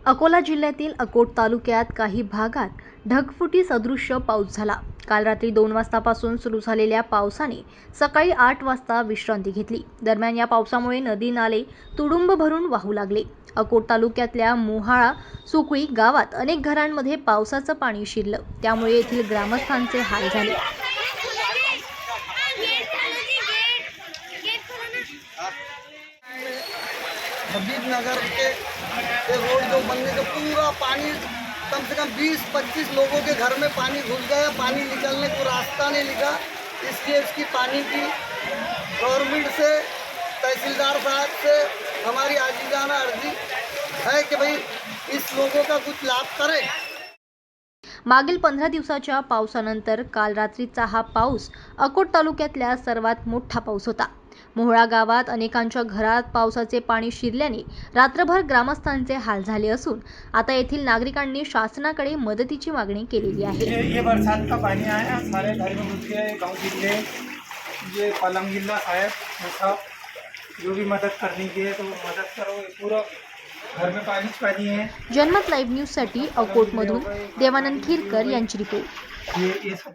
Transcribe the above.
अकोला जिल्ह्यातील अकोट तालुक्यात काही भागात ढगफुटी सदृश्य पाऊस झाला। काल रात्री 2 वाजतापासून सुरू झालेल्या पावसाने सकाळी 8 वाजता विश्रांती घेतली। दरम्यान या पावसामुळे नदी नाले तुडुंब भरून वाहू लागले। अकोट तालुक्यातल्या मोहाळा सुकळी गावात अनेक घरांमध्ये पावसाचं पाणी शिरलं, त्यामुळे येथील ग्रामस्थांचे हाल झाले। नगर के रोड जो बनने का पूरा पानी कम से कम 20-25 लोगों के घर में पानी घुस गया। पानी निकलने को रास्ता नहीं लिखा। इसलिए इसकी पानी की गवर्नमेंट से, तहसीलदार साहब से हमारी आजीजाना अर्जी है कि भाई इस लोगों का कुछ लाभ करें। मागील 15 दिवसाच्या पावसानंतर काल रात्रीचा हा पाऊस अकोट तालुक्यातल्या सर्वात मोठा पाऊस होता। मोहळा गावात अनेकांच्या घरात पावसाचे पाणी शिरल्याने रात्रभर ग्रामस्थांचे हाल झाले असून आता येथील नागरिकांनी शासनाकडे मदतीची मागणी केलेली आहे। ये बरसात का पानी आया, सारे घर में घुस गए। गाँव जिले ये पलंग जिला साहब जो भी मदद करनी की है तो मदद करो। पूरा घर में पानी है। जनमत लाईव्ह न्यूज साठी अकोटमधून देवानंद खीरकर यांची रिपोर्ट। ये सब